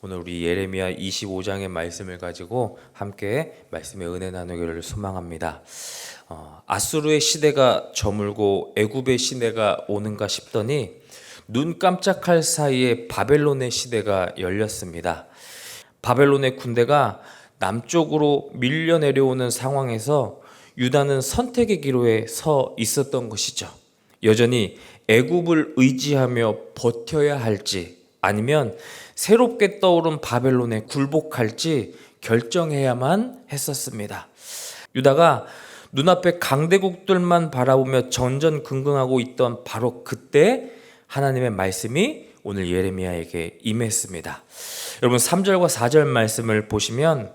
오늘 우리 예레미야 25장의 말씀을 가지고 함께 말씀의 은혜 나누기를 소망합니다. 아수르의 시대가 저물고 애굽의 시대가 오는가 싶더니 눈 깜짝할 사이에 바벨론의 시대가 열렸습니다. 바벨론의 군대가 남쪽으로 밀려 내려오는 상황에서 유다는 선택의 기로에 서 있었던 것이죠. 여전히 애굽을 의지하며 버텨야 할지 아니면 새롭게 떠오른 바벨론에 굴복할지 결정해야만 했었습니다. 유다가 눈앞에 강대국들만 바라보며 전전긍긍하고 있던 바로 그때 하나님의 말씀이 오늘 예레미야에게 임했습니다. 여러분 3절과 4절 말씀을 보시면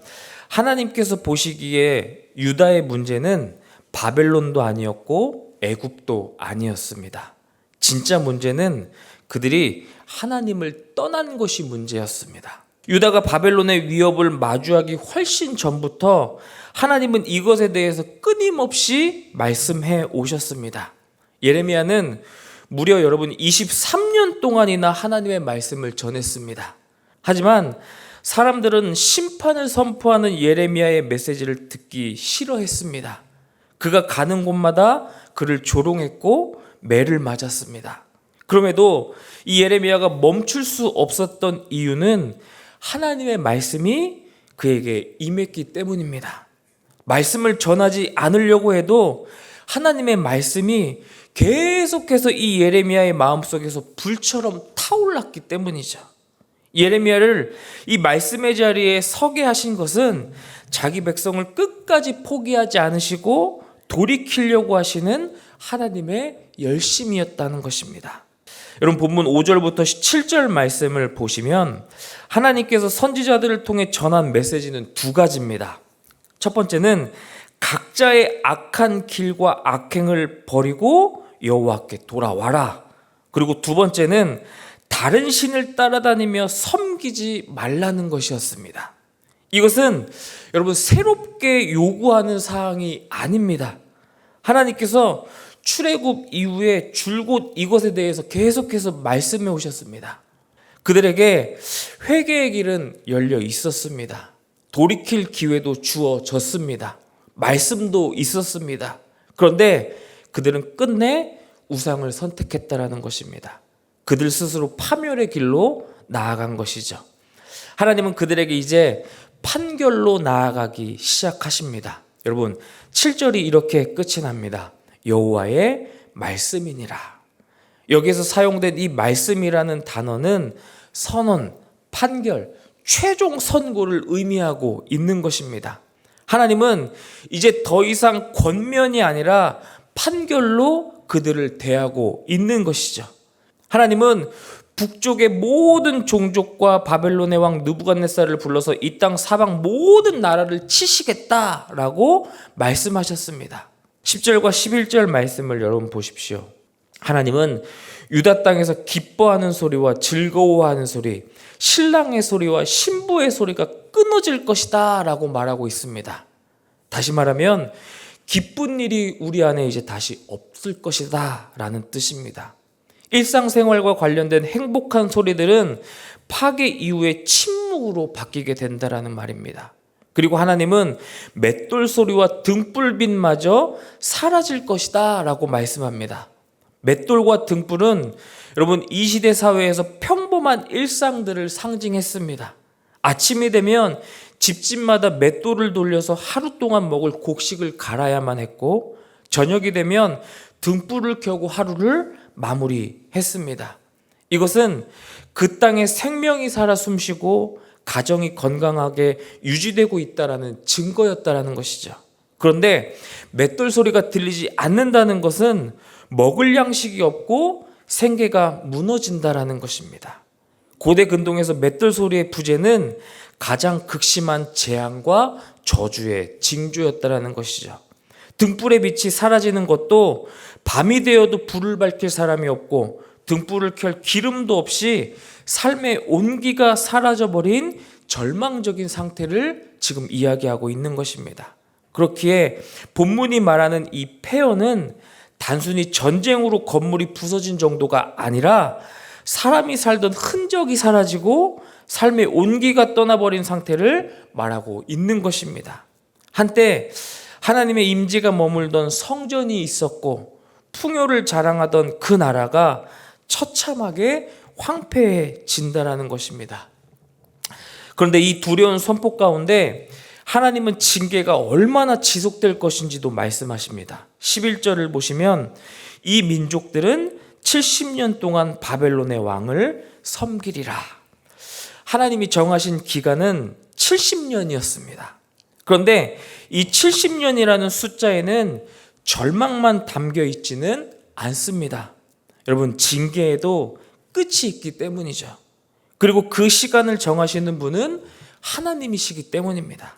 하나님께서 보시기에 유다의 문제는 바벨론도 아니었고 애굽도 아니었습니다. 진짜 문제는 그들이 하나님을 떠난 것이 문제였습니다. 유다가 바벨론의 위협을 마주하기 훨씬 전부터 하나님은 이것에 대해서 끊임없이 말씀해 오셨습니다. 예레미야는 무려 여러분 23년 동안이나 하나님의 말씀을 전했습니다. 하지만 사람들은 심판을 선포하는 예레미야의 메시지를 듣기 싫어했습니다. 그가 가는 곳마다 그를 조롱했고 매를 맞았습니다. 그럼에도 이 예레미야가 멈출 수 없었던 이유는 하나님의 말씀이 그에게 임했기 때문입니다. 말씀을 전하지 않으려고 해도 하나님의 말씀이 계속해서 이 예레미야의 마음속에서 불처럼 타올랐기 때문이죠. 예레미야를 이 말씀의 자리에 서게 하신 것은 자기 백성을 끝까지 포기하지 않으시고 돌이키려고 하시는 하나님의 열심이었다는 것입니다. 여러분 본문 5절부터 7절 말씀을 보시면 하나님께서 선지자들을 통해 전한 메시지는 두 가지입니다. 첫 번째는 각자의 악한 길과 악행을 버리고 여호와께 돌아와라. 그리고 두 번째는 다른 신을 따라다니며 섬기지 말라는 것이었습니다. 이것은 여러분 새롭게 요구하는 사항이 아닙니다. 하나님께서 출애굽 이후에 줄곧 이것에 대해서 계속해서 말씀해 오셨습니다. 그들에게 회개의 길은 열려 있었습니다. 돌이킬 기회도 주어졌습니다. 말씀도 있었습니다. 그런데 그들은 끝내 우상을 선택했다라는 것입니다. 그들 스스로 파멸의 길로 나아간 것이죠. 하나님은 그들에게 이제 판결로 나아가기 시작하십니다. 여러분 7절이 이렇게 끝이 납니다. 여호와의 말씀이니라. 여기에서 사용된 이 말씀이라는 단어는 선언, 판결, 최종 선고를 의미하고 있는 것입니다. 하나님은 이제 더 이상 권면이 아니라 판결로 그들을 대하고 있는 것이죠. 하나님은 북쪽의 모든 종족과 바벨론의 왕 느부갓네살을 불러서 이 땅 사방 모든 나라를 치시겠다라고 말씀하셨습니다. 10절과 11절 말씀을 여러분 보십시오. 하나님은 유다 땅에서 기뻐하는 소리와 즐거워하는 소리, 신랑의 소리와 신부의 소리가 끊어질 것이다 라고 말하고 있습니다. 다시 말하면 기쁜 일이 우리 안에 이제 다시 없을 것이다 라는 뜻입니다. 일상생활과 관련된 행복한 소리들은 파괴 이후에 침묵으로 바뀌게 된다라는 말입니다. 그리고 하나님은 맷돌 소리와 등불빛마저 사라질 것이다 라고 말씀합니다. 맷돌과 등불은 여러분 이 시대 사회에서 평범한 일상들을 상징했습니다. 아침이 되면 집집마다 맷돌을 돌려서 하루 동안 먹을 곡식을 갈아야만 했고 저녁이 되면 등불을 켜고 하루를 마무리했습니다. 이것은 그 땅에 생명이 살아 숨쉬고 가정이 건강하게 유지되고 있다라는 증거였다라는 것이죠. 그런데 맷돌 소리가 들리지 않는다는 것은 먹을 양식이 없고 생계가 무너진다라는 것입니다. 고대 근동에서 맷돌 소리의 부재는 가장 극심한 재앙과 저주의 징조였다라는 것이죠. 등불의 빛이 사라지는 것도 밤이 되어도 불을 밝힐 사람이 없고 등불을 켤 기름도 없이 삶의 온기가 사라져버린 절망적인 상태를 지금 이야기하고 있는 것입니다. 그렇기에 본문이 말하는 이 폐허는 단순히 전쟁으로 건물이 부서진 정도가 아니라 사람이 살던 흔적이 사라지고 삶의 온기가 떠나버린 상태를 말하고 있는 것입니다. 한때 하나님의 임재가 머물던 성전이 있었고 풍요를 자랑하던 그 나라가 처참하게 황폐해진다라는 것입니다. 그런데 이 두려운 선포 가운데 하나님은 징계가 얼마나 지속될 것인지도 말씀하십니다. 11절을 보시면 이 민족들은 70년 동안 바벨론의 왕을 섬기리라. 하나님이 정하신 기간은 70년이었습니다. 그런데 이 70년이라는 숫자에는 절망만 담겨 있지는 않습니다. 여러분, 징계에도 끝이 있기 때문이죠. 그리고 그 시간을 정하시는 분은 하나님이시기 때문입니다.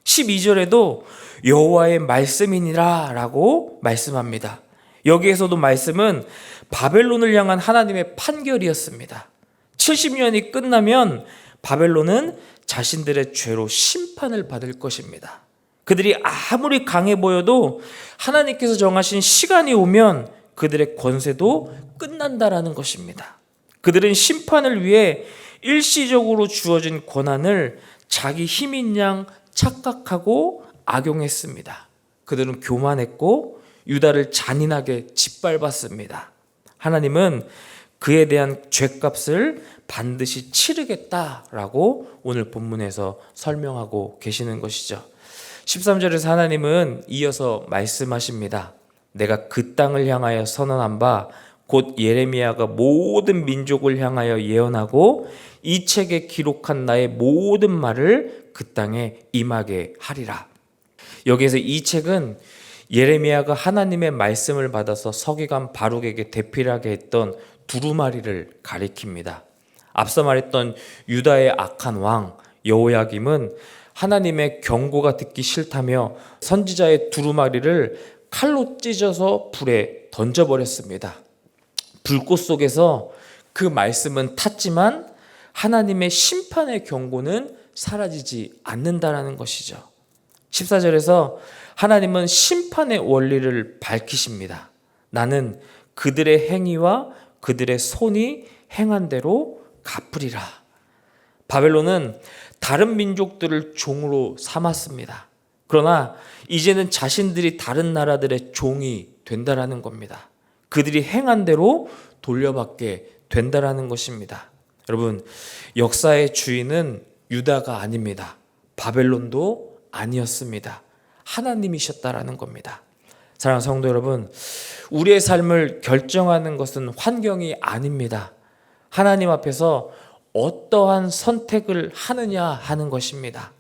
12절에도 여호와의 말씀이니라 라고 말씀합니다. 여기에서도 말씀은 바벨론을 향한 하나님의 판결이었습니다. 70년이 끝나면 바벨론은 자신들의 죄로 심판을 받을 것입니다. 그들이 아무리 강해 보여도 하나님께서 정하신 시간이 오면 그들의 권세도 끝난다라는 것입니다. 그들은 심판을 위해 일시적으로 주어진 권한을 자기 힘인 양 착각하고 악용했습니다. 그들은 교만했고 유다를 잔인하게 짓밟았습니다. 하나님은 그에 대한 죄값을 반드시 치르겠다라고 오늘 본문에서 설명하고 계시는 것이죠. 13절에서 하나님은 이어서 말씀하십니다. 내가 그 땅을 향하여 선언한 바 곧 예레미야가 모든 민족을 향하여 예언하고 이 책에 기록한 나의 모든 말을 그 땅에 임하게 하리라. 여기에서 이 책은 예레미야가 하나님의 말씀을 받아서 서기관 바룩에게 대필하게 했던 두루마리를 가리킵니다. 앞서 말했던 유다의 악한 왕 여호야김은 하나님의 경고가 듣기 싫다며 선지자의 두루마리를 칼로 찢어서 불에 던져버렸습니다. 불꽃 속에서 그 말씀은 탔지만 하나님의 심판의 경고는 사라지지 않는다라는 것이죠. 14절에서 하나님은 심판의 원리를 밝히십니다. 나는 그들의 행위와 그들의 손이 행한 대로 갚으리라. 바벨론은 다른 민족들을 종으로 삼았습니다. 그러나 이제는 자신들이 다른 나라들의 종이 된다라는 겁니다. 그들이 행한 대로 돌려받게 된다라는 것입니다. 여러분, 역사의 주인은 유다가 아닙니다. 바벨론도 아니었습니다. 하나님이셨다라는 겁니다. 사랑하는 성도 여러분, 우리의 삶을 결정하는 것은 환경이 아닙니다. 하나님 앞에서 어떠한 선택을 하느냐 하는 것입니다.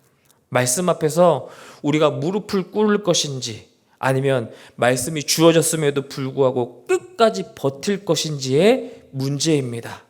말씀 앞에서 우리가 무릎을 꿇을 것인지 아니면 말씀이 주어졌음에도 불구하고 끝까지 버틸 것인지의 문제입니다.